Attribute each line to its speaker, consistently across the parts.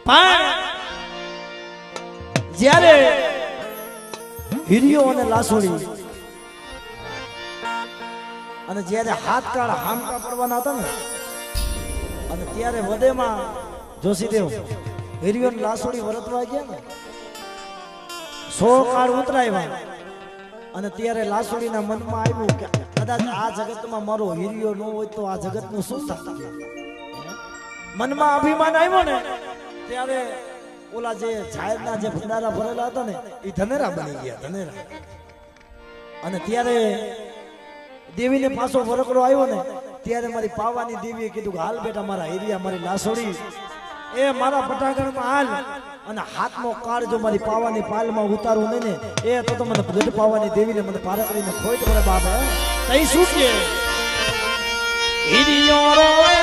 Speaker 1: પણ જ્યારે હીરિયો અને લાસોડી અને જ્યારે હાથ કાળ હામકા પડવાના હતા ને અને ત્યારે વદેમાં જોશીદેવ હીરિયો અને લાસોડી વરતવા ગયા ને 100 કાળ ઉતરાવ્યા અને ત્યારે લાસોડીના મનમાં આવ્યું કે કદાચ આ જગતમાં મારો હીરિયો ન હોય તો આ જગતનું શું થશે મનમાં અભિમાન આવ્યો ને ત્યારે ઓલા જે જાહેરના જે ભંડારા ભરેલા હતા ને એ ધનેરા બની ગયા ધનેરા અને ત્યારે દેવીને પાછો વરકડો આવ્યો ને ત્યારે મારી પાવાની દેવીએ કીધું કે હાલ બેટા મારા હીરિયા મારી લાસોડી એ મારા પટાગણમાં હાલ અને હાથનો કાળ જો મારી પાવાની પાલમાં ઉતારું ને એ તો મને ગઢ પાવાની દેવીને મને પાર કરીને ખોટ મને બાબા તઈ શું કે હીરિયો રોવે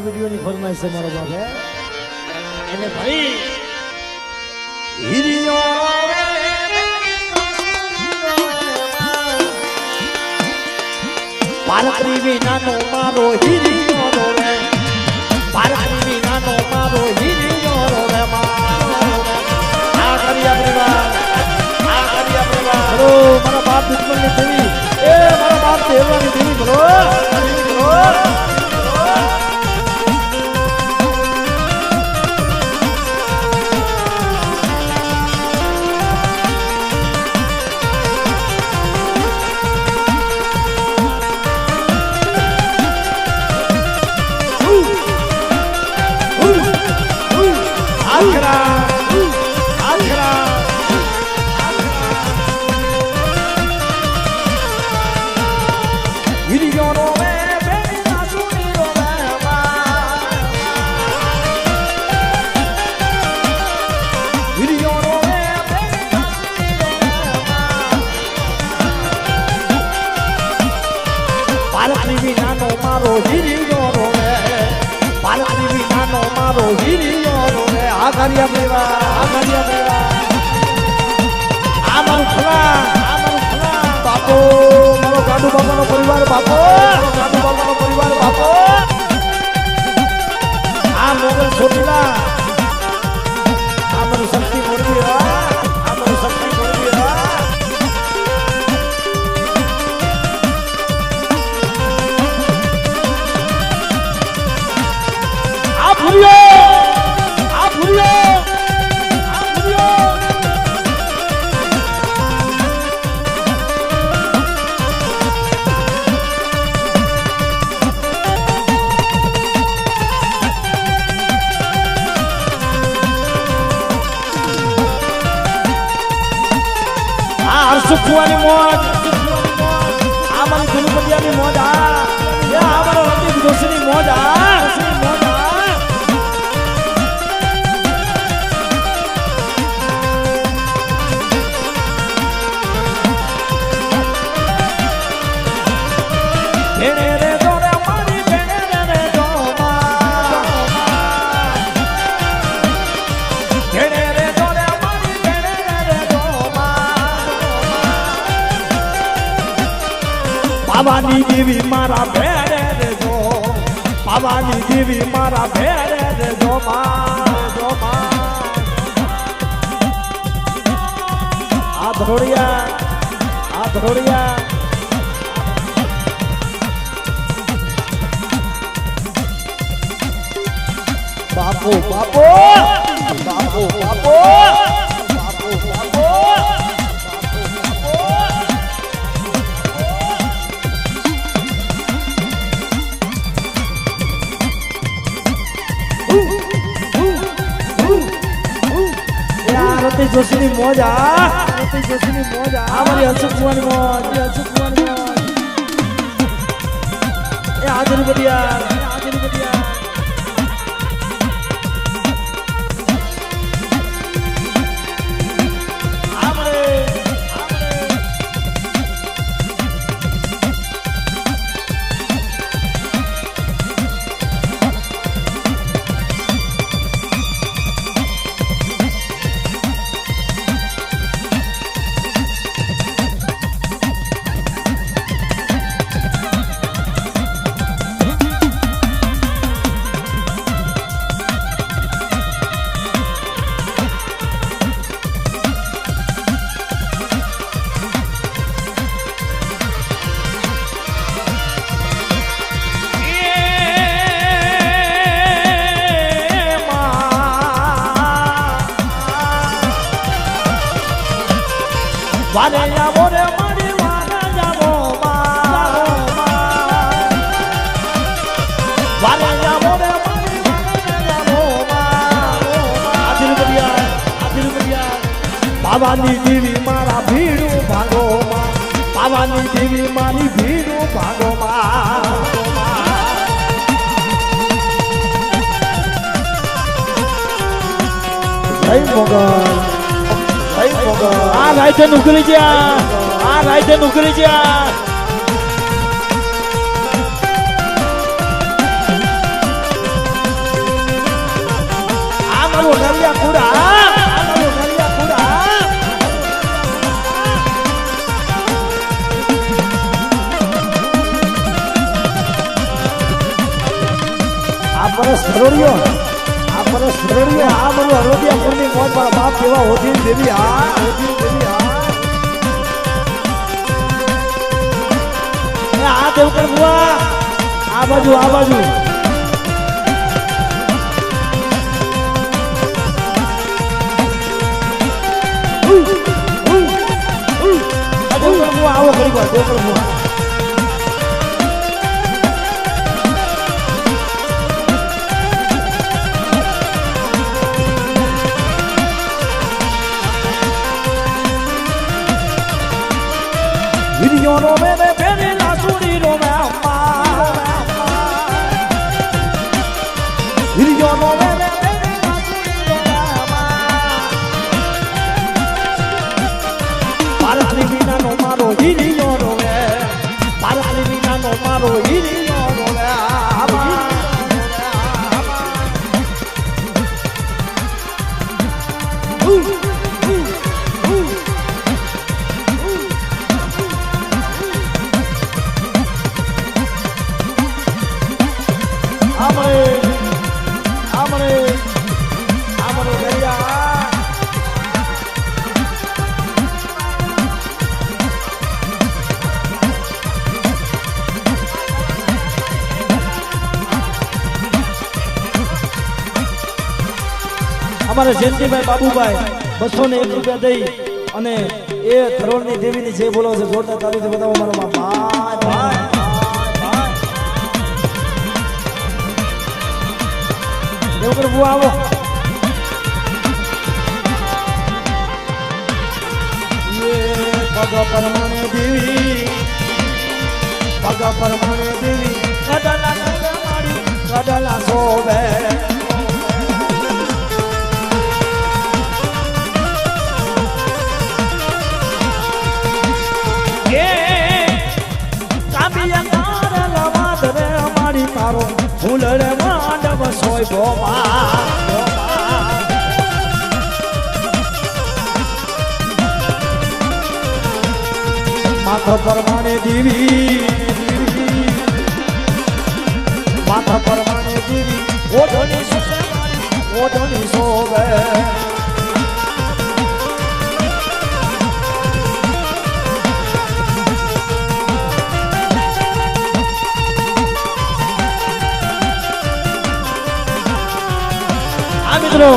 Speaker 1: वीडियो ની ફરમાઈશ છે મારો બાપ હે એને ભાઈ હીરિયો પારકરી વિનાનો મારો હીરિયો રે પારકરી વિનાનો મારો હીરિયો રે આ કરિયા પરિવાર બરો મારા બાપ દુશ્મનની દેવી એ મારા બાપ દેવવાની દેવી બરો સુખવાની મોજ આ મારી ધનુપતિયાની મોજ આ મારો રતિક જોશીની મોજ પાવાની દેવી મારા ભેરે રેજો પાવાની દેવી મારા ભેરે રેજો આ ધરોડિયા બાપો બાપો બાપો બાપો જોશીની મોજ જોશીની મોજ મારી હંસુકુમારની મોજ એ હાજરી બધિયા વારે આવો રે મારી વારે જાવો વારે આવો રે મારી વારે જાવો આદિલ બડિયા બાવાની દેવી મારા ભીડું ભાગો બાવાની દેવી મારી ભીડું ભાગો જય મોગલ આ રાઈતે નુકરી જ્યા આ મારું નરિયા કુડા પરસ ધરોડિયો આ બધું હરોડિયાપુરની મોજ મારા બાપ જેવા હોધી દેવી આ દેવકર બુઆ આ બાજુ આવો કરી દેવકર બુઆ નો મેરે પેરે લાસુડી નો મે હિરિયો નો મેરે પેરે લાસુડી નો ભારતની વિના નો મારો હિરિયો નો મે ભારતની વિના નો મારો હિરિયો નો મે અમારે જયંતિભાઈ બાબુભાઈ 201 રૂપિયા દઈ અને એ ધરોળની દેવીની જે બોલો છે જોરદાર તાલીથી બતાવો મારો ભાઈ દેવકર બુઆ આવો પગ પરમાણે દેવી કડલા સોવે તારો ફૂલડે માંડવ સોય ગોમા માથા પરમાણે દેવી ઓઢણી સોવે મિત્રો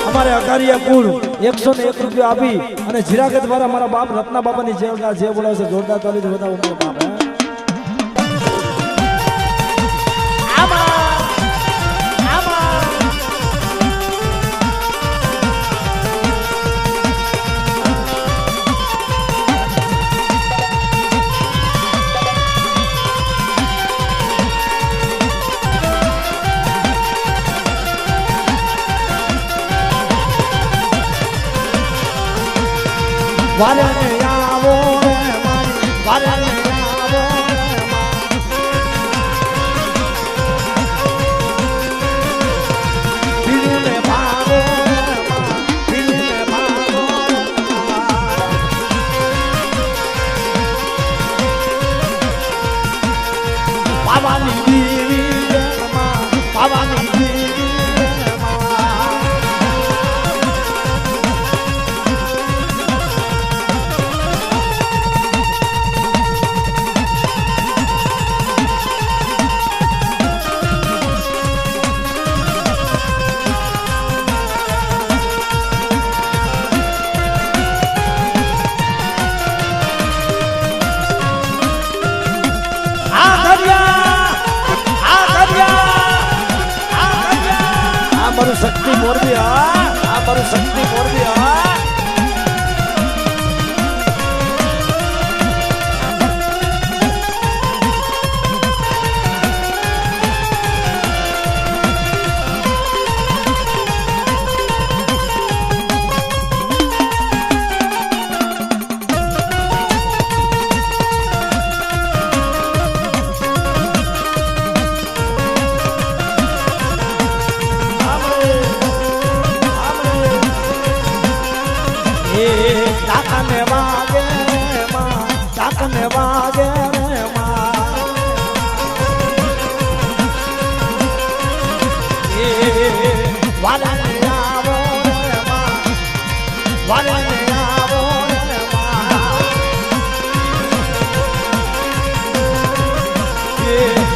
Speaker 1: અમારે અકારિયા કુલ 101 રૂપિયા આપી અને જીરાગત દ્વારા મારા બાપ રત્ના બાપાની જે બોલાવશે જોરદાર તાલીથી બતાવો મારો બાપ વારે આવો રે મારી વારે આવો પીને ભાવો પાવાની દેવી પાવાની મારું શક્તિ મોરબી આ મારું શક્તિ Morbi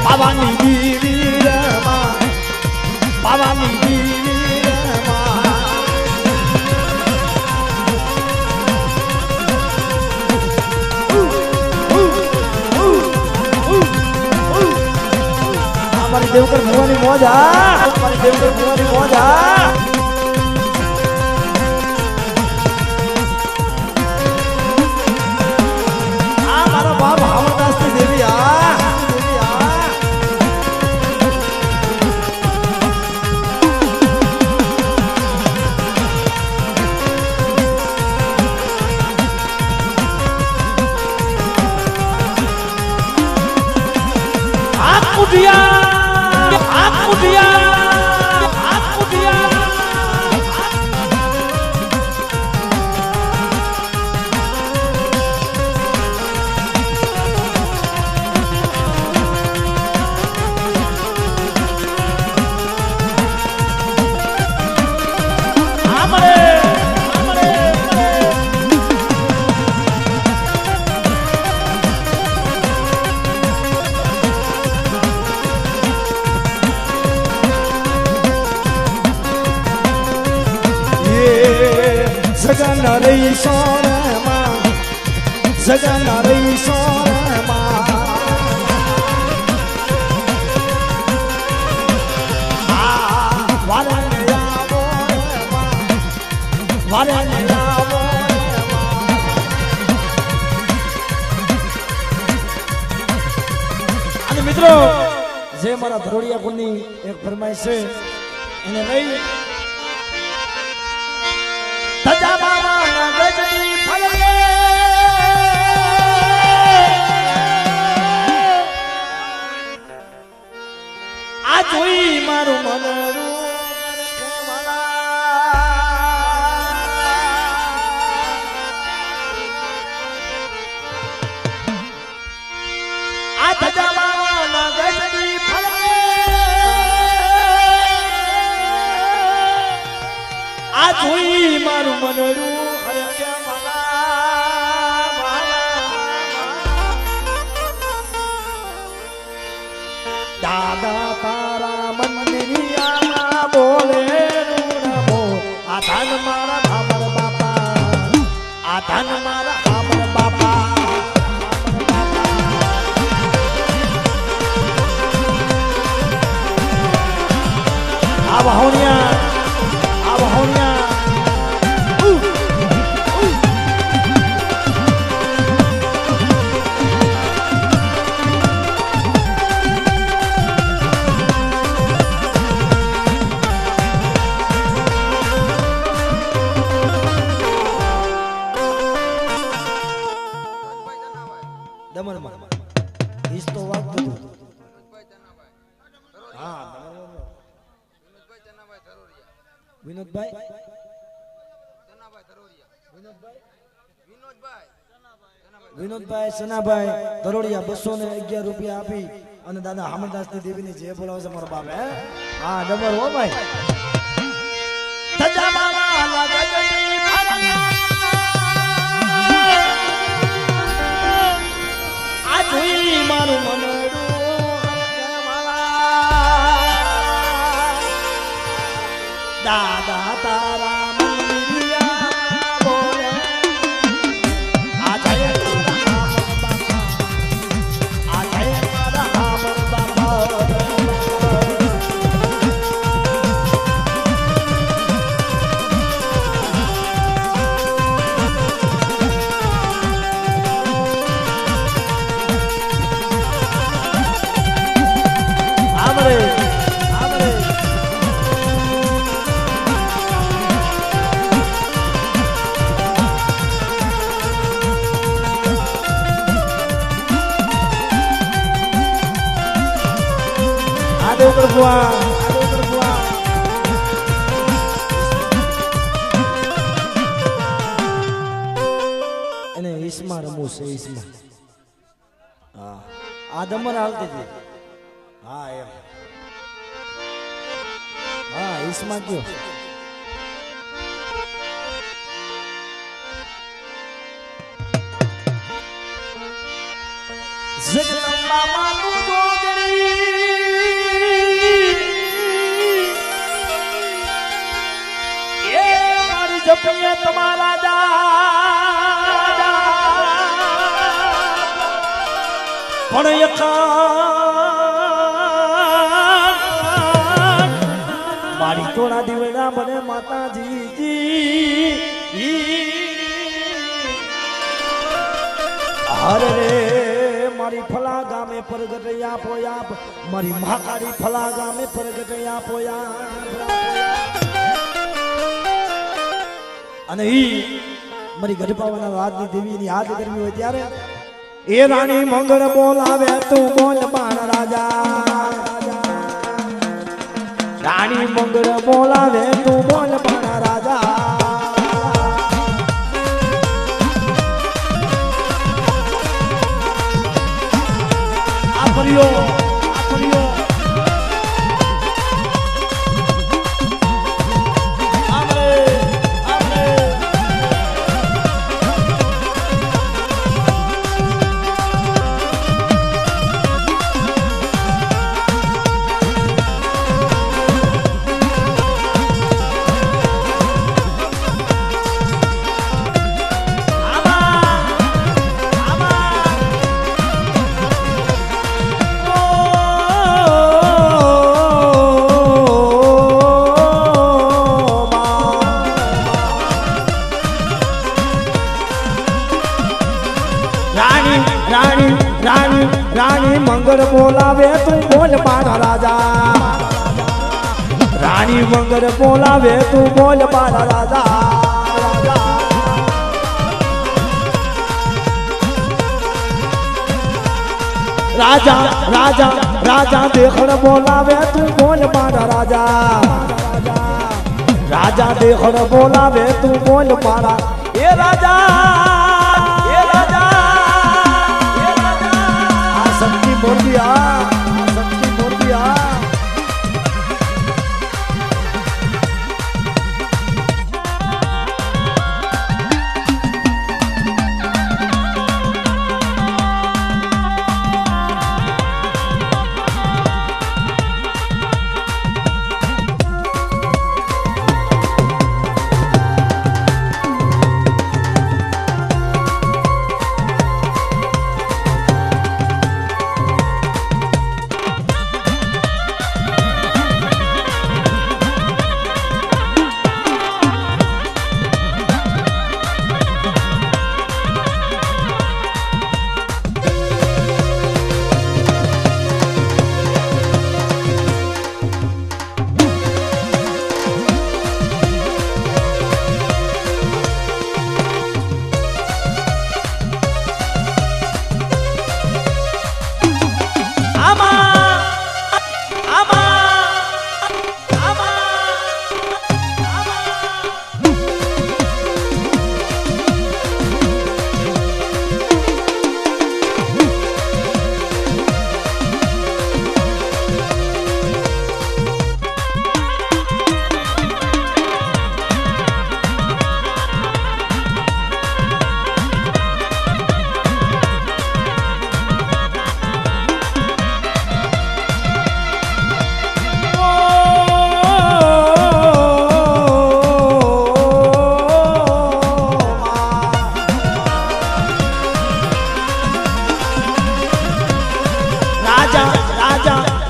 Speaker 1: Pavani Virama, Pavani Virama. हमारी देवकर भुवानी मौज हमारी देवकर भुवानी मौज हमारा बाप हमरदास की देवी Sagana rei sorema, Sagana rei sorema. Ah, varane ya vorema, varane ya vorema. અને મિત્રો જે મારા ધરોડિયા કુળની એક ફરમાઈશ છે એને લઈ સજા બાબા નગજની ફળગે આ જોઈ મારું મનરું આ સજા બાબા નગજની ફળગે આ જોઈ મારું મનરું અરે કે માલા દાદા તારા મંદિરિયા બોલે નમો આ ધન મારા ભામર બાપા આ ધન મારા ભામર બાપા આ વહોણિયા વિનોદભાઈ સનાભાઈ ધરોડિયા 211 રૂપિયા આપી અને દાદા હામરદાસ ની દેવી ની જે બોલાવે છે મારો બાપ હે હા ડબર હો ભાઈ સજા બાબા લગજની ફરલા આ જોઈ મારું મનડું દાદા તારા મહાદેવ પ્રભુઆ એને ઈસમાં રમવું છે ઈસમાં. હા આ દમર હાલતી હતી. હા એમ હા ઈસમાં કયો જગદંબા માતું જોગણી એ મારી જપીએ તમારા પણ મારી તોડા દીવડા બને માતાજી હરે રે મારી ફલા ગામે પ્રગટ આપો આપ મારી મહાકાળી ફલા ગામે પ્રગટ આપો અને ઈ મારી ગઢપાવાના રાજની દેવીની યાદ કરવી હોય ત્યારે એ રાણી મંગળ બોલાવે તું બોલ બાણ રાજા રાણી મંગળ બોલાવે તું બોલ બાણ રાજા આ ફર્યો રાણી મંગળ બોલાવે તું બોલ બાણા રાજા રાણી મંગળ બોલાવે તું બોલ બાણા રાજા રાજા રાજા રાજા દેખડ બોલાવે તું બોલ બાણા રાજા રાજા દેખડ બોલાવે તું બોલ બાણા એ રાજા મોરબિયા શક્તિ મોરબિયા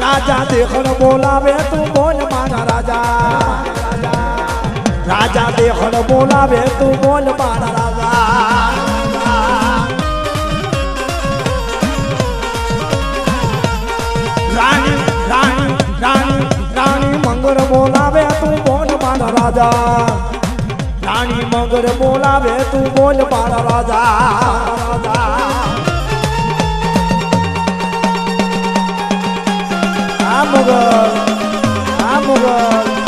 Speaker 1: રાજા દેખડ બોલાવે તું બોલ મારા રાજા રાજા દેખડ બોલાવે તું બોલ મારા રાજા રાણી રાણી રાણી રાણી મંગળ બોલાવે તું બોલ મારા રાજા રાણી મંગળ બોલાવે તું બોલ મારા રાજા મુગલ આ મુગલ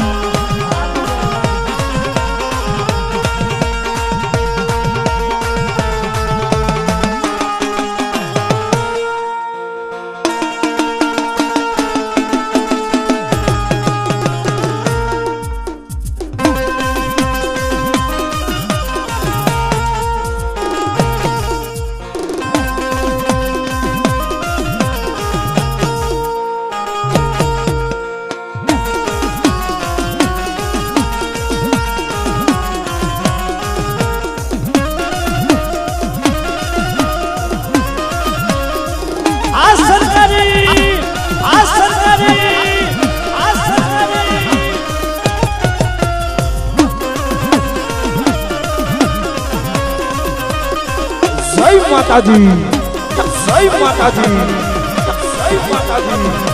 Speaker 1: માતાજી જય માતાજી જય માતાજી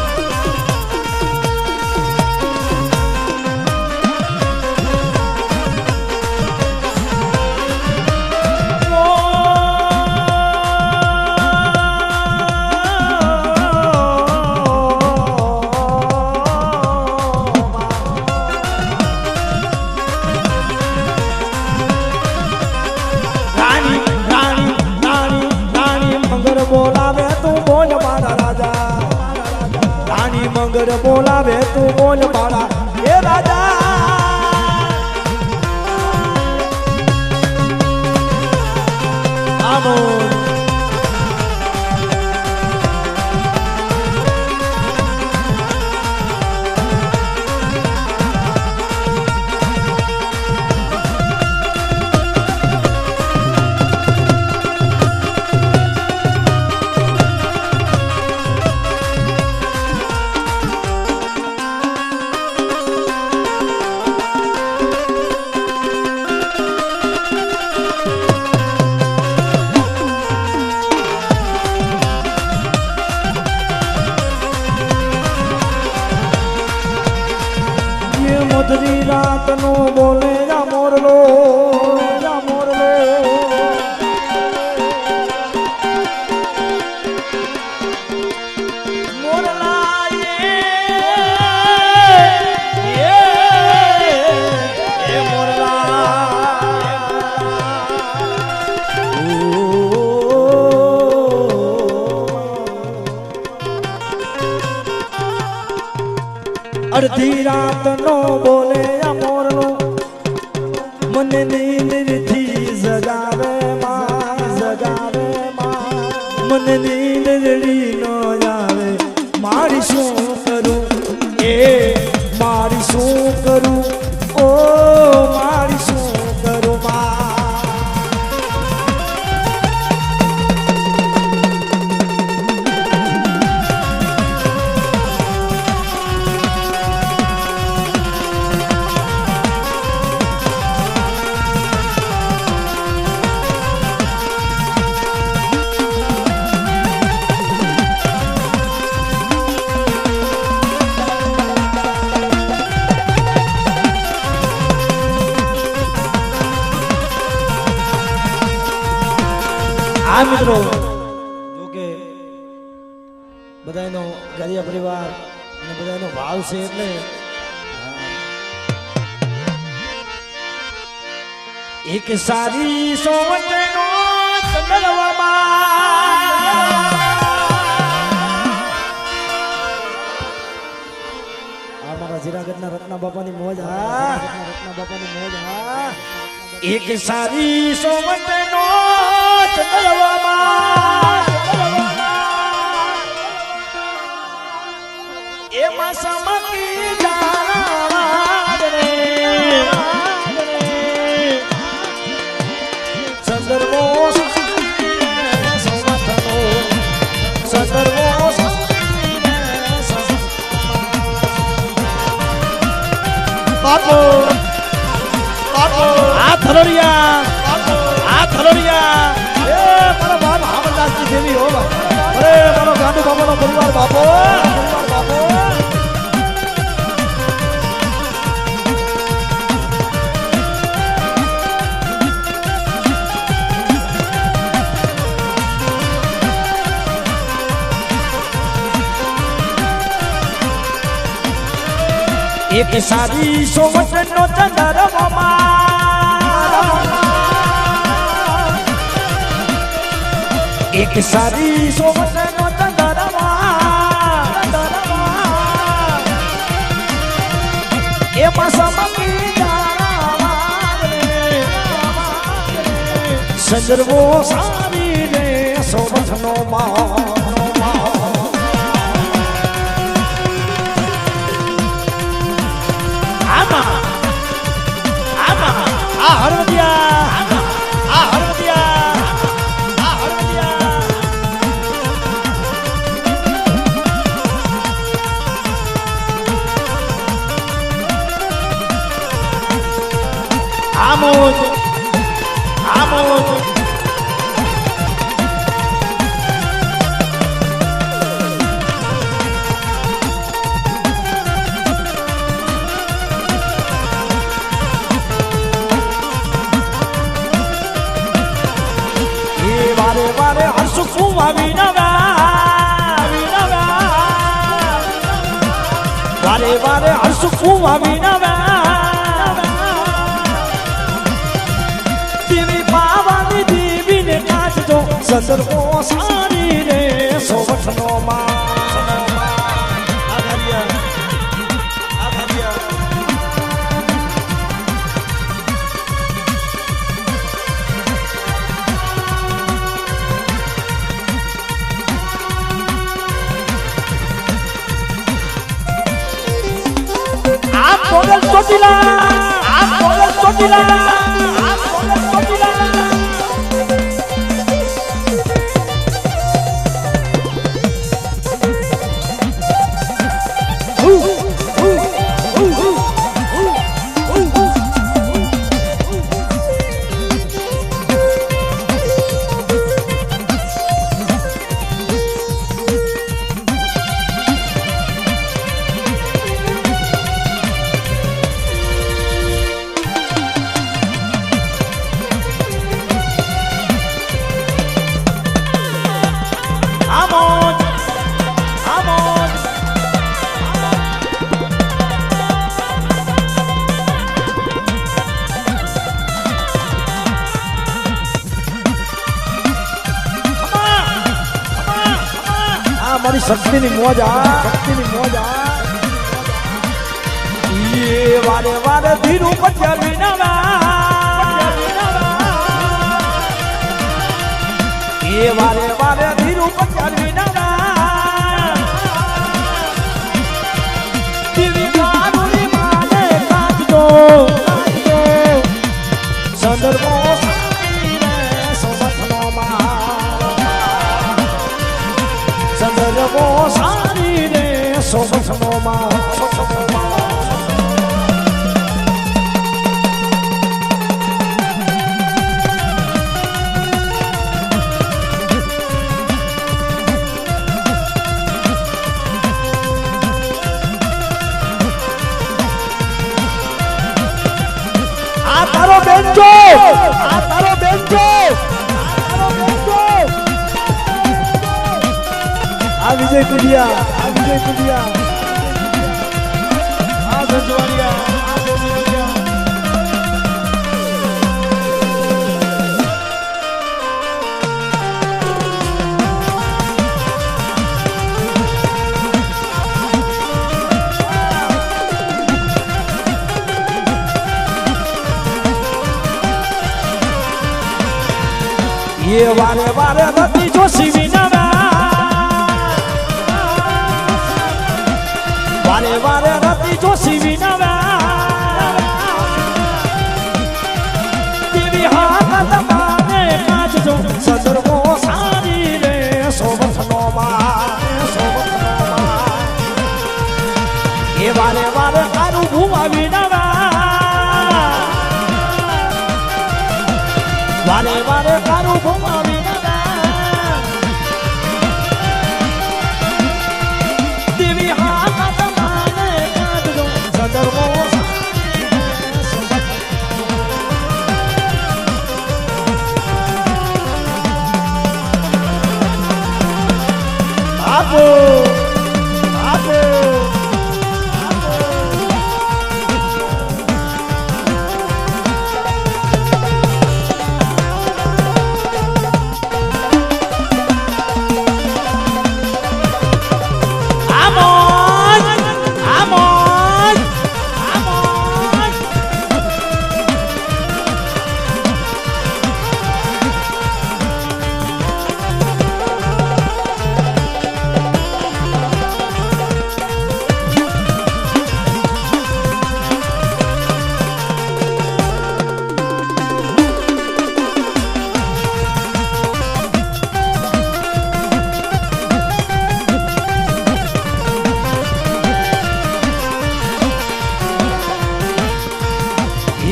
Speaker 1: બોલાવે તું બોલ મારા રાજા રાણી મંગળ બોલાવે તું બોલ મારા એ રાજા આમો મધરી રાત નો બોલે જા મોરલો મોરલા એ મોરલા અડધી રાત નો બોલે આ મોરલો મને નીંદ થી જગાવે માં મને નીંદ જડી નો આવે મારી શું કરું એ મારી શું કરું ઓ મારી શું કરું માં આ મિત્રો જો કે બધાનો ગરિયા પરિવાર અને બધાનો ભાવ છે એટલે એક સારી સોવટનો અમારા જીરાગઢના રત્ના બાપાની મોજ રત્ના બાપાની મોજ એક સારી સોવટનો એમાં સમકી સંદર્ભો બાપો આ થરોડિયા એ મારો બાપ હામદાસની દેવી હો અરે મારો ગાંડુ બાબાનો પરિવાર બાપો એક સારી સોવટનો ચંદ્રમા એક સારી સોવટનો ચંદ્રમા એમાં સમકી સંદર્ભો સારી રે સોવટનો માં Amor, amor. Vare vare harsu kuma vinava, vinava. Vare vare harsu kuma vinava. સંદર્ભો સારી રે સોવઠનો આપ બોલ ચોટીલા આપ બોલ ચોટીલા આપ બોલ ચોટીલા મારી શક્તિની મોજ આ શક્તિની મોજ આ યે વારે વારે ધીરુ પત્યા વિનાવા યે વારે વારે ધીરુ પત્યા વિનાવા દિવી કારુની માને કાઢો સંદર્ભો સંદર્ભો સારી રે સોવઠનો માં આ તારો બેન્ચો આ તારો બેન્ચો विजय कुलिया ये वारे वारे रति जोशी विनावा वारे वारे रति जोशी विनावा देवी हाथ माने काज जो संदर्भो सारी रे सोवठनो માં ये वारे वारे कारू भूमा विनावा वारे वारे कारू भूमा विनावा देवी हाथ माने काज जो संदर्भो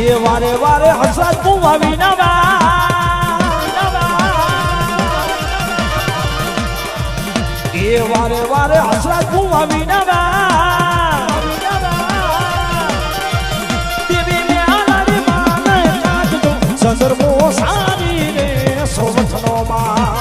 Speaker 1: એ વારે વારે હસરાજ કુવા વિનાવા એ વારે વારે હસરાજ કુવા વિનાવા દેવી મે આલારી માને કાજતો સંદર્ભો સારી રે સોવથનો માં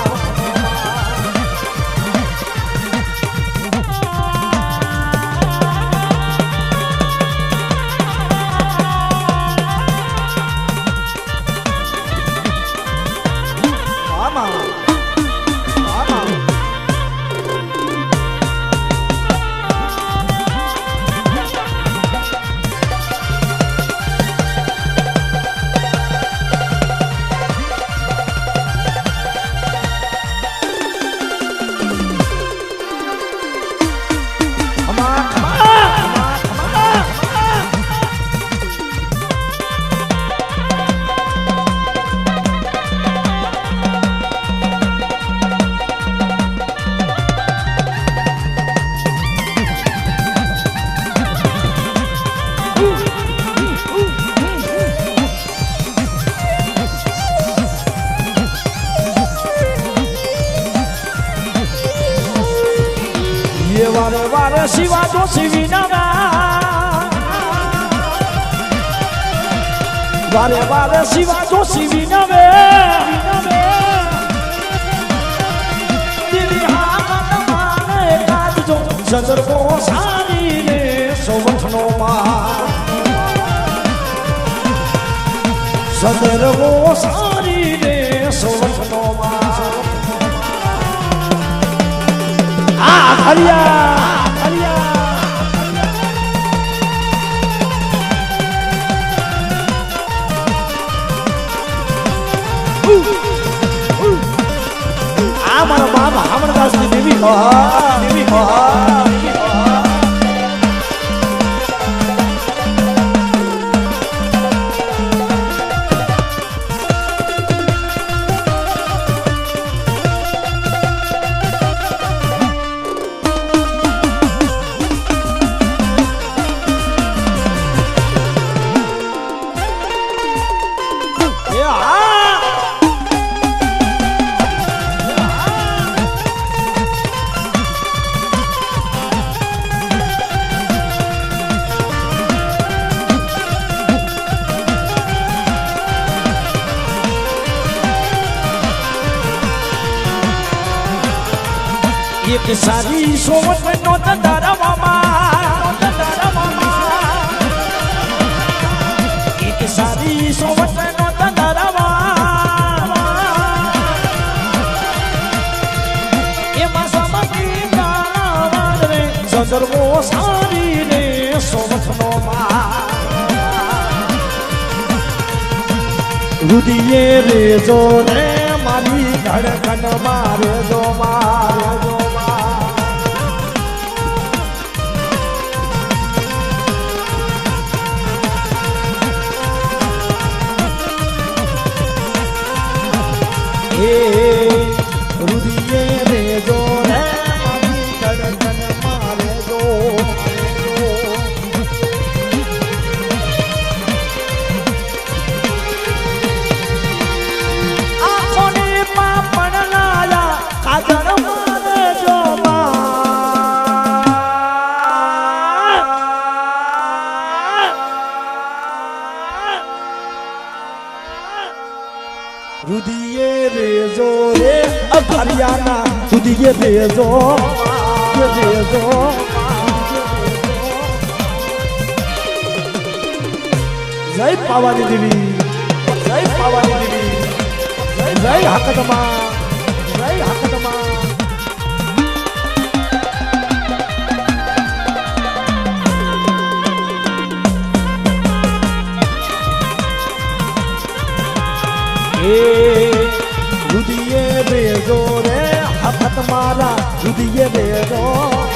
Speaker 1: વારે વારે શિવા જોશી વિનાવા વારે વારે શિવા જોશી વિનાવે દિલી હા માને કાજજો સંદર્ભો સારી રે સોવથનો માં સંદર્ભો સારી રે સોવથનો માં હરિયા આ મારા બાપ હામણદાસની દેવી દેવી એક સારી સોવથનો દંડારામાં એક સારી સોવથનો દંડારામાં એમાં સમકી નાવાન રે સંદર્ભો સારી રે સોવથનો માં રુદિયે રેજો રે મારી ધડકન મારે જો મારે રુદિયે રેજો રે મારી ધડકન મારે જો આંખોની પાપણ લાયા કાજળ મારે જો રુદિયે રેજો રે અઘરિયાના રુદિયે રેજો રેજો જય પાવાની દેવી જય પાવાની દેવી જય હકતમાં જય હકતમાં રુદિયે રેજો રે હકત મારા રુદિયે રેજો